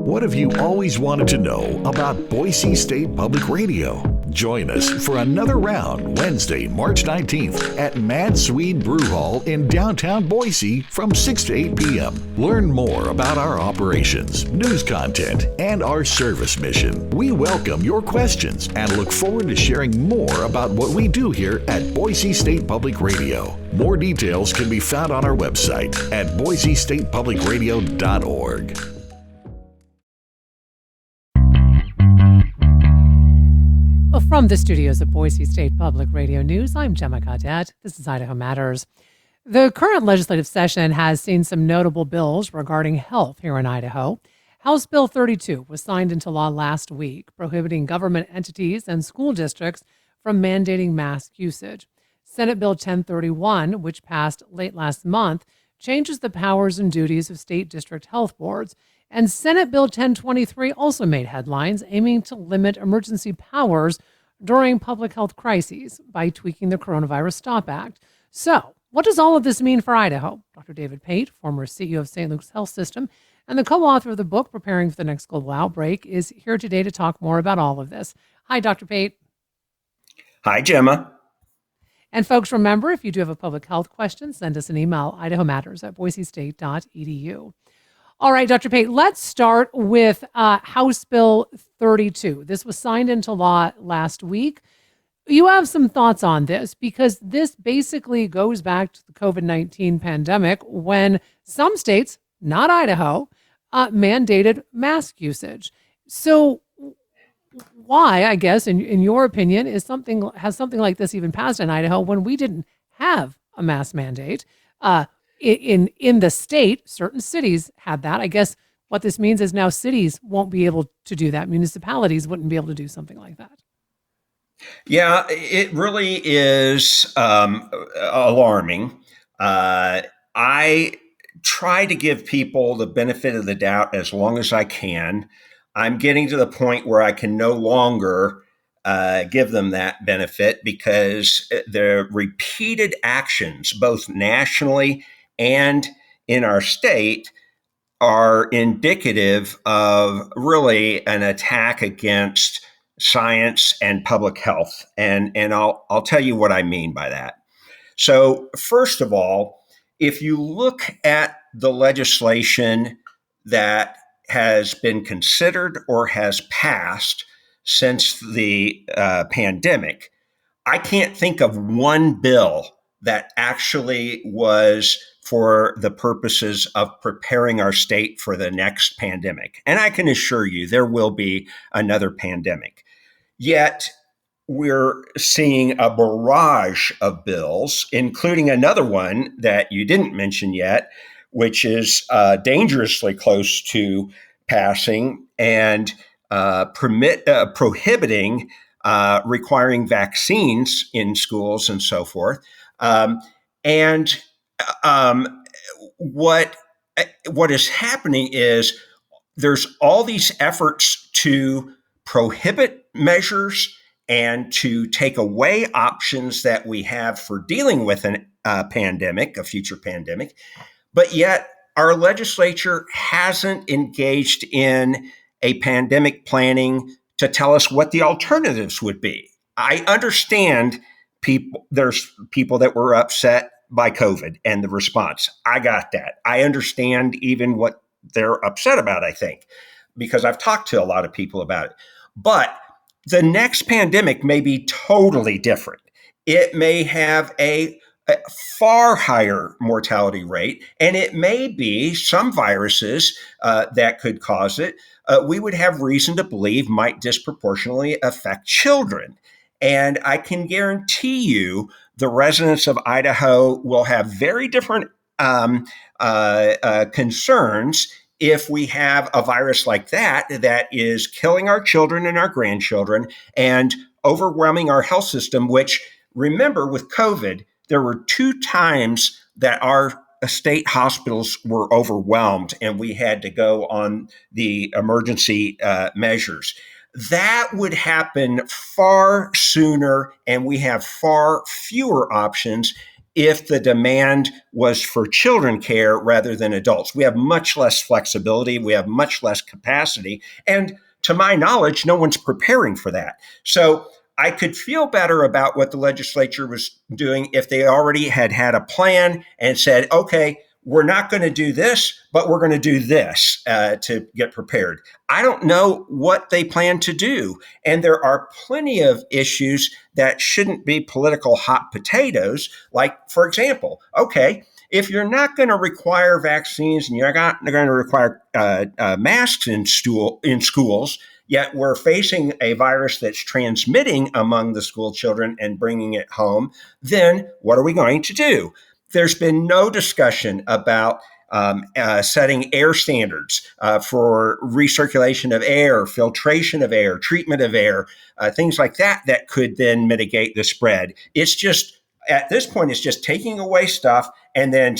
What have you always wanted to know about Boise State Public Radio? Join us for another round Wednesday, March 19th at Mad Swede Brew Hall in downtown Boise from 6 to 8 p.m. Learn more about our operations, news content, and our service mission. We welcome your questions and look forward to sharing more about what we do here at Boise State Public Radio. More details can be found on our website at boisestatepublicradio.org. From the studios of Boise State Public Radio News, I'm Gemma Gaudette. This is Idaho Matters. The current legislative session has seen some notable bills regarding health here in Idaho. House Bill 32 was signed into law last week, prohibiting government entities and school districts from mandating mask usage. Senate Bill 1031, which passed late last month, changes the powers and duties of state district health boards. And Senate Bill 1023 also made headlines, aiming to limit emergency powers during public health crises by tweaking the Coronavirus Stop Act. So, what does all of this mean for Idaho? Dr. David Pate, former CEO of St. Luke's Health System and the co-author of the book Preparing for the Next Global Outbreak, is here today to talk more about all of this. Hi, Dr. Pate. Hi, Gemma. And folks, remember, if you do have a public health question, send us an email, idahomatters@boisestate.edu. All right, Dr. Pate, let's start with House Bill 32. This was signed into law last week. You have some thoughts on this because this basically goes back to the COVID-19 pandemic when some states, not Idaho, mandated mask usage. So why, I guess, in your opinion, has something like this even passed in Idaho when we didn't have a mask mandate? In the state, certain cities had that. I guess what this means is now cities won't be able to do that. Municipalities wouldn't be able to do something like that. Yeah, it really is alarming. I try to give people the benefit of the doubt as long as I can. I'm getting to the point where I can no longer give them that benefit because the repeated actions, both nationally and in our state, are indicative of really an attack against science and public health. And I'll tell you what I mean by that. So first of all, if you look at the legislation that has been considered or has passed since the pandemic, I can't think of one bill that actually was for the purposes of preparing our state for the next pandemic. And I can assure you there will be another pandemic. Yet we're seeing a barrage of bills, including another one that you didn't mention yet, which is dangerously close to passing and prohibiting requiring vaccines in schools and so forth. What is happening is there's all these efforts to prohibit measures and to take away options that we have for dealing with a future pandemic, but yet our legislature hasn't engaged in a pandemic planning to tell us what the alternatives would be. I understand there's people that were upset by COVID and the response. I got that. I understand even what they're upset about, I think, because I've talked to a lot of people about it. But the next pandemic may be totally different. It may have a far higher mortality rate, and it may be some viruses that could cause it. We would have reason to believe might disproportionately affect children. And I can guarantee you the residents of Idaho will have very different concerns if we have a virus like that is killing our children and our grandchildren and overwhelming our health system, which, remember, with COVID, there were 2 times that our state hospitals were overwhelmed and we had to go on the emergency measures. That would happen far sooner, and we have far fewer options if the demand was for children care rather than adults. We have much less flexibility. We have much less capacity. And to my knowledge, no one's preparing for that. So I could feel better about what the legislature was doing if they already had a plan and said, okay, we're not going to do this, but we're going to do this to get prepared. I don't know what they plan to do. And there are plenty of issues that shouldn't be political hot potatoes. Like, for example, okay, if you're not going to require vaccines and you're not going to require masks in schools, yet we're facing a virus that's transmitting among the school children and bringing it home, then what are we going to do? There's been no discussion about setting air standards for recirculation of air, filtration of air, treatment of air, things like that that could then mitigate the spread. It's just, at this point, it's just taking away stuff and then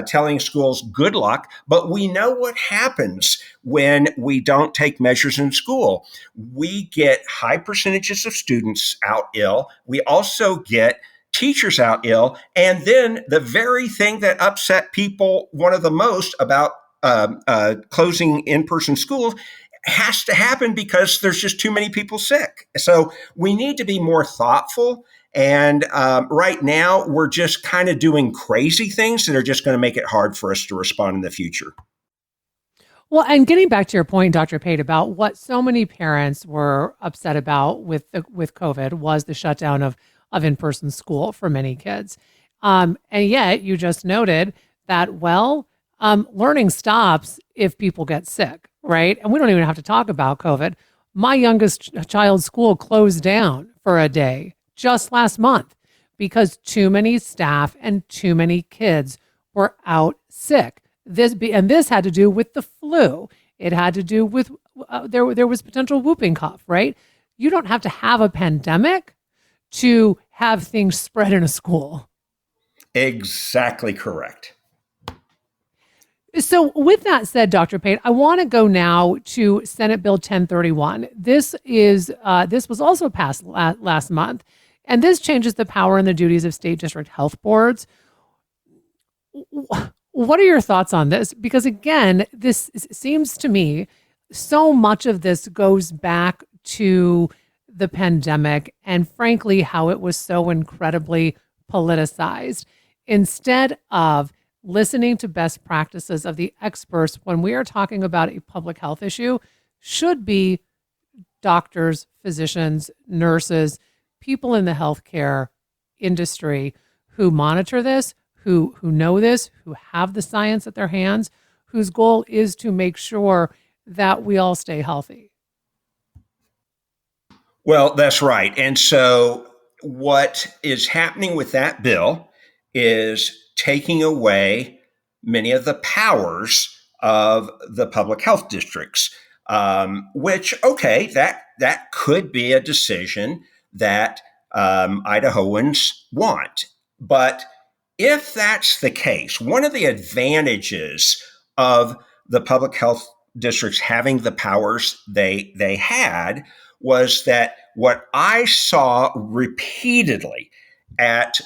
telling schools good luck. But we know what happens when we don't take measures in school. We get high percentages of students out ill. We also get teachers out ill. And then the very thing that upset people one of the most about closing in-person schools has to happen because there's just too many people sick. So we need to be more thoughtful. And right now, we're just kind of doing crazy things that are just going to make it hard for us to respond in the future. Well, and getting back to your point, Dr. Pate, about what so many parents were upset about with COVID was the shutdown of in-person school for many kids. And yet you just noted that, learning stops if people get sick, right? And we don't even have to talk about COVID. My youngest child's school closed down for a day just last month because too many staff and too many kids were out sick. This had to do with the flu. It had to do with there was potential whooping cough, right? You don't have to have a pandemic to have things spread in a school. Exactly correct. So with that said, Dr. Pate, I want to go now to Senate Bill 1031. This was also passed last month, and this changes the power and the duties of state district health boards. What are your thoughts on this? Because again, this seems to me so much of this goes back to the pandemic and frankly, how it was so incredibly politicized instead of listening to best practices of the experts when we are talking about a public health issue should be doctors, physicians, nurses, people in the healthcare industry who monitor this, who know this, who have the science at their hands, whose goal is to make sure that we all stay healthy. Well, that's right. And so what is happening with that bill is taking away many of the powers of the public health districts, which, okay, that could be a decision that Idahoans want. But if that's the case, one of the advantages of the public health districts having the powers they had was that what I saw repeatedly at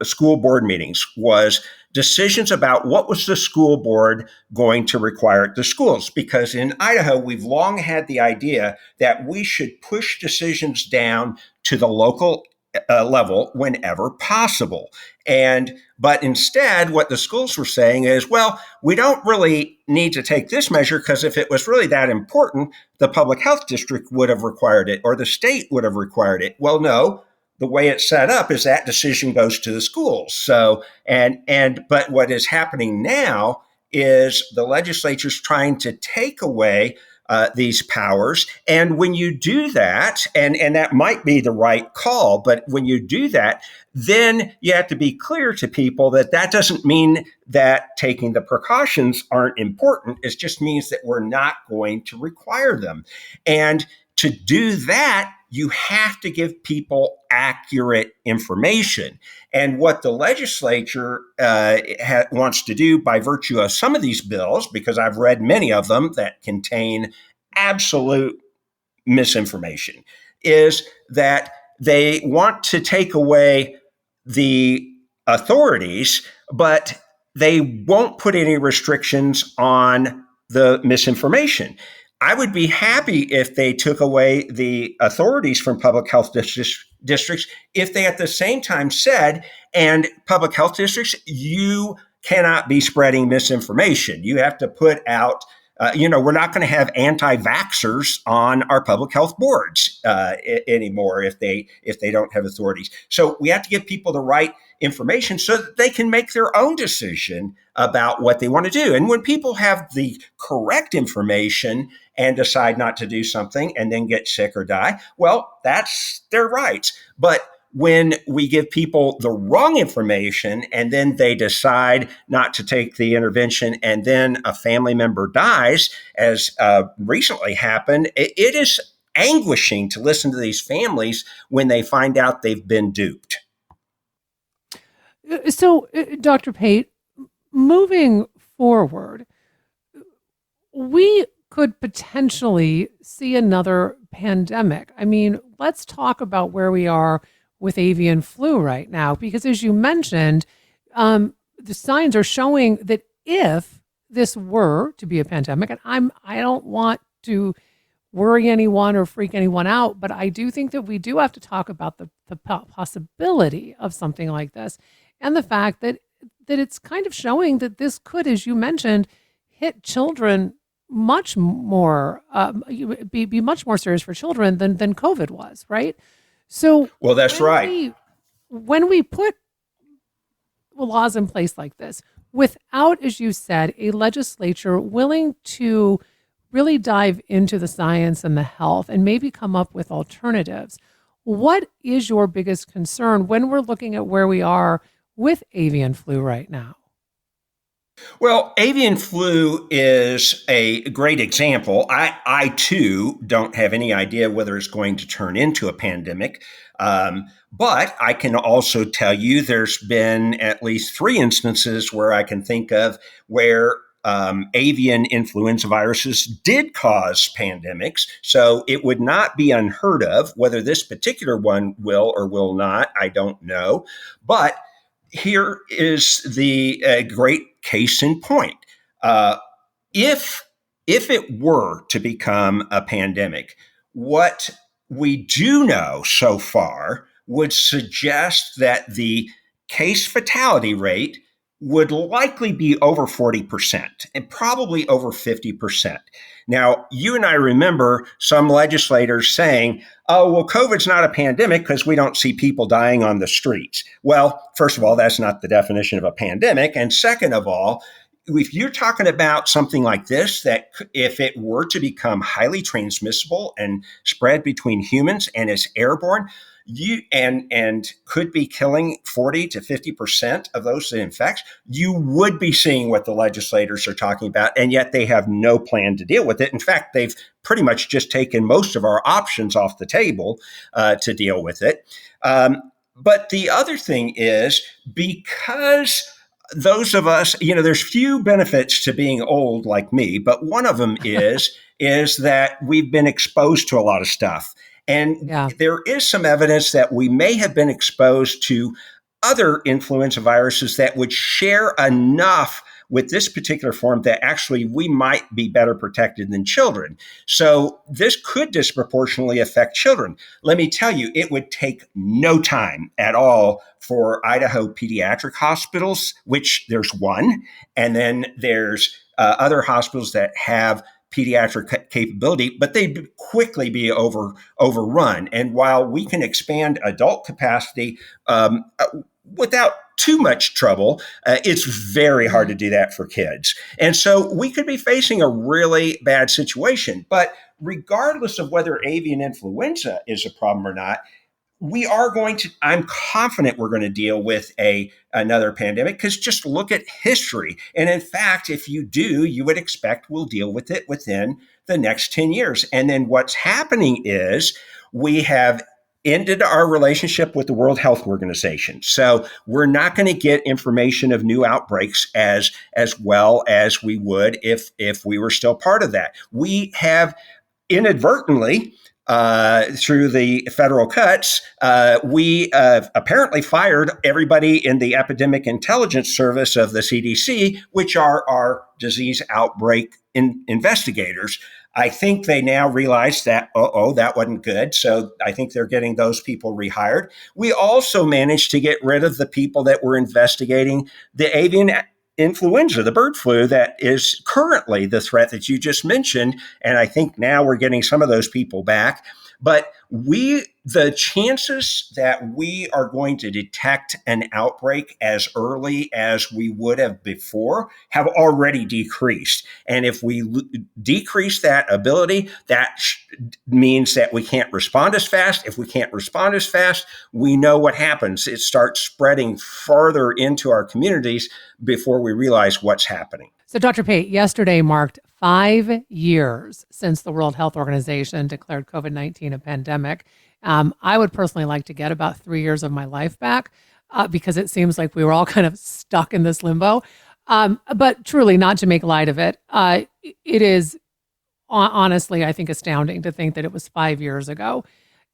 school board meetings was decisions about what was the school board going to require at the schools. Because in Idaho, we've long had the idea that we should push decisions down to the local level whenever possible. But instead, what the schools were saying is, well, we don't really need to take this measure because if it was really that important, the public health district would have required it or the state would have required it. Well, no, the way it's set up is that decision goes to the schools. So, but what is happening now is the legislature's trying to take away these powers. And when you do that, and that might be the right call, but when you do that, then you have to be clear to people that that doesn't mean that taking the precautions aren't important. It just means that we're not going to require them. And to do that, you have to give people accurate information. And what the legislature wants to do by virtue of some of these bills, because I've read many of them that contain absolute misinformation, is that they want to take away the authorities, but they won't put any restrictions on the misinformation. I would be happy if they took away the authorities from public health districts if they at the same time said, and public health districts, you cannot be spreading misinformation. You have to put out we're not going to have anti-vaxxers on our public health boards anymore if they don't have authorities. So we have to give people the right information so that they can make their own decision about what they want to do. And when people have the correct information and decide not to do something and then get sick or die, well, that's their rights. But when we give people the wrong information and then they decide not to take the intervention and then a family member dies, as recently happened, it is anguishing to listen to these families when they find out they've been duped. So, Dr. Pate, moving forward, we could potentially see another pandemic. I mean, let's talk about where we are with avian flu right now, because as you mentioned, the signs are showing that if this were to be a pandemic, and I don't want to worry anyone or freak anyone out, but I do think that we do have to talk about the possibility of something like this, and the fact that it's kind of showing that this could, as you mentioned, hit children much more, be much more serious for children than COVID was, right? So, well, that's right. When we put laws in place like this, without, as you said, a legislature willing to really dive into the science and the health and maybe come up with alternatives, what is your biggest concern when we're looking at where we are with avian flu right now? Well, avian flu is a great example. I too don't have any idea whether it's going to turn into a pandemic. But I can also tell you there's been at least 3 instances where I can think of where avian influenza viruses did cause pandemics. So it would not be unheard of. Whether this particular one will or will not, I don't know. But here is the great case in point. If it were to become a pandemic, what we do know so far would suggest that the case fatality rate would likely be over 40% and probably over 50%. Now, you and I remember some legislators saying, oh, well, COVID's not a pandemic because we don't see people dying on the streets. Well, first of all, that's not the definition of a pandemic. And second of all, if you're talking about something like this, that if it were to become highly transmissible and spread between humans and is airborne, and could be killing 40 to 50% of those it infects, you would be seeing what the legislators are talking about, and yet they have no plan to deal with it. In fact, they've pretty much just taken most of our options off the table to deal with it. But the other thing is, because those of us, there's few benefits to being old like me, but one of them is that we've been exposed to a lot of stuff. And there is some evidence that we may have been exposed to other influenza viruses that would share enough with this particular form that actually we might be better protected than children. So this could disproportionately affect children. Let me tell you, it would take no time at all for Idaho pediatric hospitals, which there's one, and then there's other hospitals that have pediatric capability, but they'd quickly be overrun. And while we can expand adult capacity without too much trouble, it's very hard to do that for kids. And so we could be facing a really bad situation. But regardless of whether avian influenza is a problem or not, I'm confident we're going to deal with another pandemic, because just look at history. And in fact, if you do, you would expect we'll deal with it within the next 10 years. And then what's happening is we have ended our relationship with the World Health Organization. So we're not going to get information of new outbreaks as well as we would if we were still part of that. We have inadvertently through the federal cuts, we apparently fired everybody in the Epidemic Intelligence Service of the CDC, which are our disease outbreak investigators. I think they now realize that, that wasn't good. So I think they're getting those people rehired. We also managed to get rid of the people that were investigating the avian influenza, the bird flu, that is currently the threat that you just mentioned. And I think now we're getting some of those people back. But the chances that we are going to detect an outbreak as early as we would have before have already decreased. And if we decrease that ability, that means that we can't respond as fast. If we can't respond as fast, we know what happens. It starts spreading further into our communities before we realize what's happening. So, Dr. Pate, yesterday marked 5 years since the World Health Organization declared COVID-19 a pandemic. I would personally like to get about 3 years of my life back because it seems like we were all kind of stuck in this limbo. But truly, not to make light of it, it is honestly, I think, astounding to think that it was 5 years ago.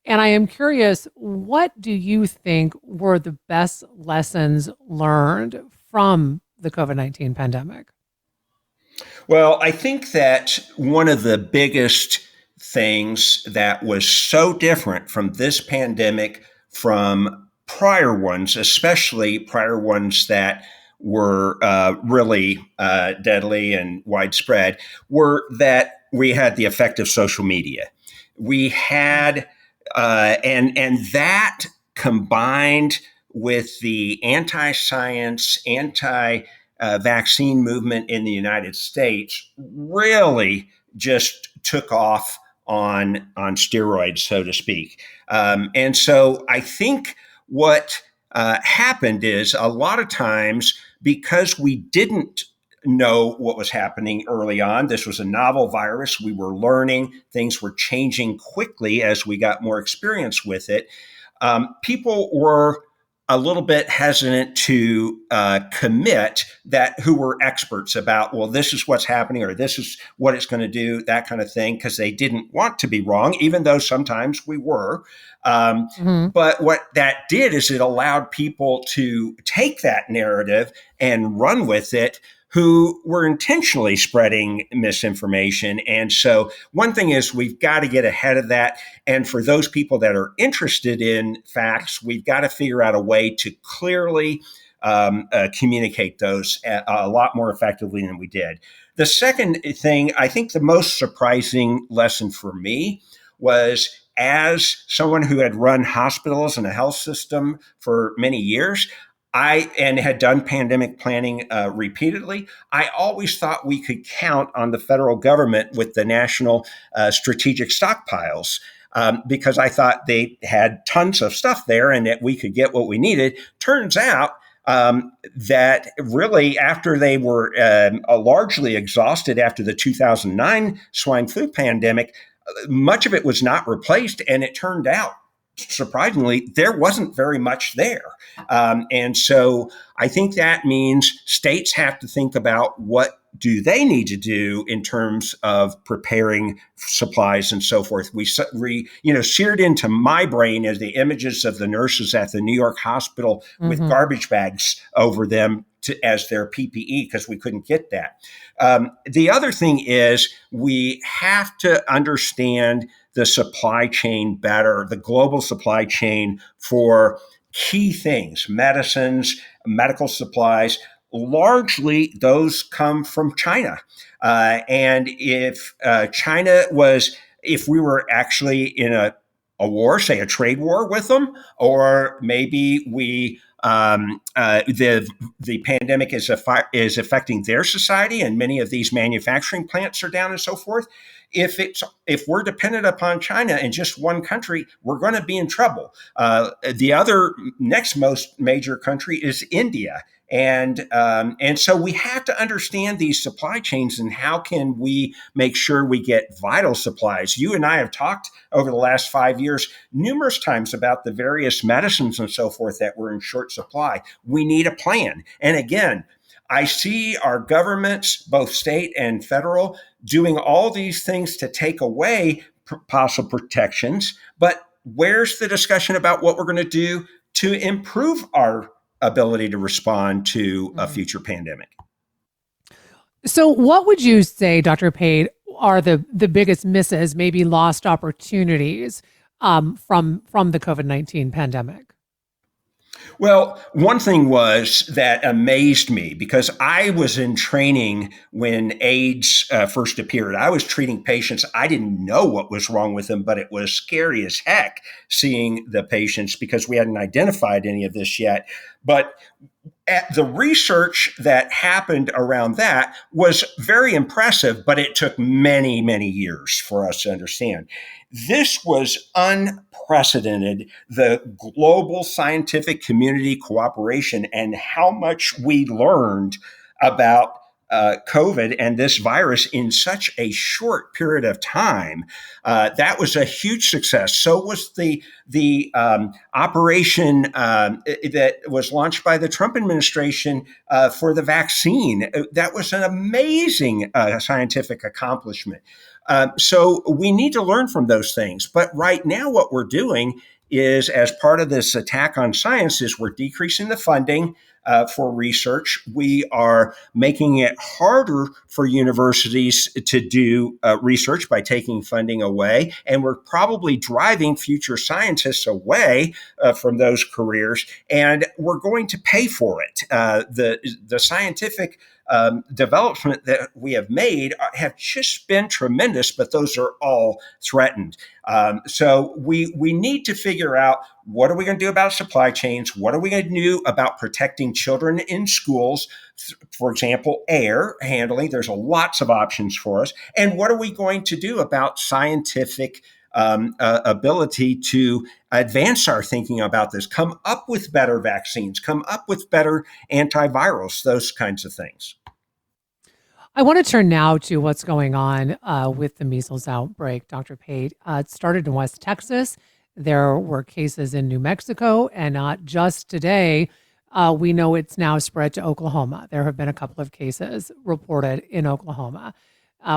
And I am curious, what do you think were the best lessons learned from the COVID-19 pandemic? Well, I think that one of the biggest things that was so different from this pandemic from prior ones, especially prior ones that were really deadly and widespread, were that we had the effect of social media. We had, and that combined with the anti-science, vaccine movement in the United States really just took off on steroids, so to speak. And so I think what happened is a lot of times, because we didn't know what was happening early on, this was a novel virus, we were learning, things were changing quickly as we got more experience with it. People were a little bit hesitant to commit who were experts about, well, this is what's happening or this is what it's going to do, that kind of thing, because they didn't want to be wrong, even though sometimes we were. But what that did is it allowed people to take that narrative and run with it who were intentionally spreading misinformation. And so one thing is we've got to get ahead of that. And for those people that are interested in facts, we've got to figure out a way to clearly communicate those a lot more effectively than we did. The second thing, I think the most surprising lesson for me was, as someone who had run hospitals and a health system for many years, and had done pandemic planning repeatedly, I always thought we could count on the federal government with the national strategic stockpiles because I thought they had tons of stuff there and that we could get what we needed. Turns out that really, after they were largely exhausted after the 2009 swine flu pandemic, much of it was not replaced, and it turned out, surprisingly, there wasn't very much there. And so I think that means states have to think about what do they need to do in terms of preparing supplies and so forth. We seared into my brain as the images of the nurses at the New York hospital with garbage bags over them as their PPE because we couldn't get that. The other thing is we have to understand the supply chain better, the global supply chain for key things, medicines, medical supplies. Largely, those come from China. And if if we were actually in a war, say a trade war with them, or maybe the pandemic is affecting their society, and many of these manufacturing plants are down and so forth. If we're dependent upon China and just one country, we're going to be in trouble. The other next most major country is India. And so we have to understand these supply chains and how can we make sure we get vital supplies. You and I have talked over the last 5 years numerous times about the various medicines and so forth that were in short supply. We need a plan. And again, I see our governments, both state and federal, doing all these things to take away possible protections. But where's the discussion about what we're going to do to improve our ability to respond to a future pandemic? So, what would you say, Dr. Pate, are the biggest misses, maybe lost opportunities from the COVID-19 pandemic? Well, one thing was that amazed me because I was in training when AIDS first appeared. I was treating patients. I didn't know what was wrong with them, but it was scary as heck seeing the patients because we hadn't identified any of this yet. But the research that happened around that was very impressive, but it took many, many years for us to understand. This was unprecedented, the global scientific community cooperation and how much we learned about COVID and this virus in such a short period of time. That was a huge success. So was the operation that was launched by the Trump administration for the vaccine. That was an amazing scientific accomplishment. So we need to learn from those things. But right now, what we're doing is, as part of this attack on science, is we're decreasing the funding for research. We are making it harder for universities to do research by taking funding away. And we're probably driving future scientists away from those careers. And we're going to pay for it. The scientific development that we have made have just been tremendous, but those are all threatened. So we need to figure out, what are we going to do about supply chains? What are we going to do about protecting children in schools? For example, air handling. There's lots of options for us. And what are we going to do about scientific ability to advance our thinking about this, come up with better vaccines, come up with better antivirals, those kinds of things. I want to turn now to what's going on with the measles outbreak, Dr. Pate. It started in West Texas. There were cases in New Mexico, and not just today. We know it's now spread to Oklahoma. There have been a couple of cases reported in Oklahoma.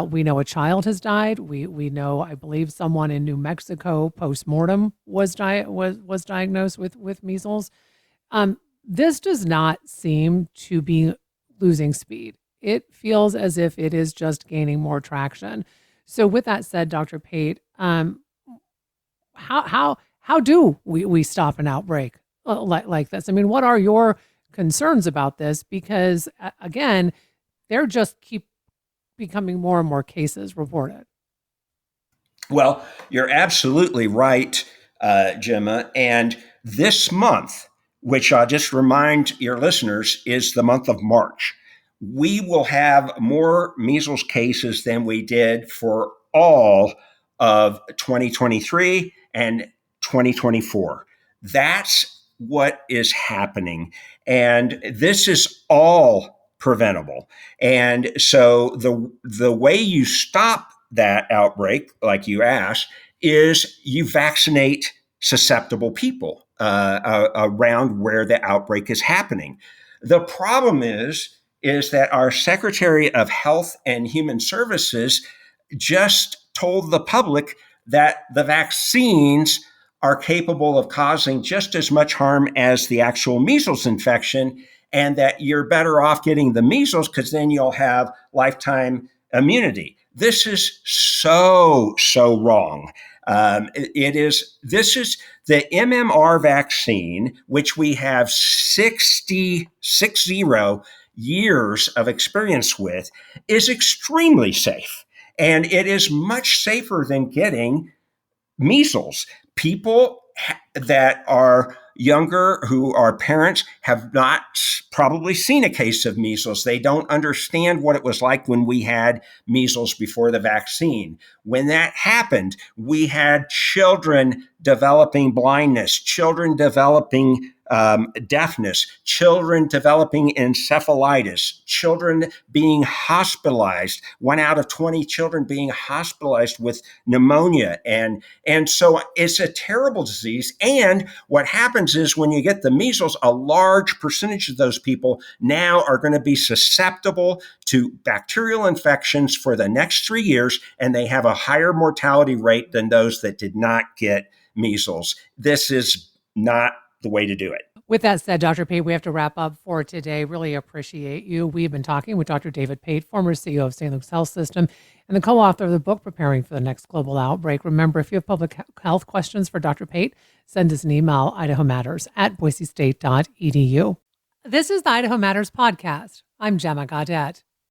We know a child has died. We know, I believe, someone in New Mexico post-mortem was diagnosed with measles. This does not seem to be losing speed. It feels as if it is just gaining more traction. So with that said, Dr. Pate, how do we stop an outbreak like this? I mean, what are your concerns about this? Because again, there just keep becoming more and more cases reported. Well, you're absolutely right, Gemma. And this month, which I'll just remind your listeners, is the month of March. We will have more measles cases than we did for all of 2023 and 2024. That's what is happening. And this is all preventable. And so the way you stop that outbreak, like you asked, is you vaccinate susceptible people around where the outbreak is happening. The problem is that our Secretary of Health and Human Services just told the public that the vaccines are capable of causing just as much harm as the actual measles infection, and that you're better off getting the measles because then you'll have lifetime immunity. This is so wrong. This is the MMR vaccine, which we have 60 years of experience with, is extremely safe. And it is much safer than getting measles. People that are younger, who are parents, have not probably seen a case of measles. They don't understand what it was like when we had measles before the vaccine. When that happened, we had children developing blindness, children developing deafness, children developing encephalitis, children being hospitalized, 1 out of 20 children being hospitalized with pneumonia. And so it's a terrible disease. And what happens is when you get the measles, a large percentage of those people now are going to be susceptible to bacterial infections for the next 3 years, and they have a higher mortality rate than those that did not get measles. This is not the way to do it. With that said, Dr. Pate, we have to wrap up for today. Really appreciate you. We've been talking with Dr. David Pate, former CEO of St. Luke's Health System and the co-author of the book, Preparing for the Next Global Outbreak. Remember, if you have public health questions for Dr. Pate, send us an email, idahomatters@boisestate.edu. This is the Idaho Matters podcast. I'm Gemma Gaudet.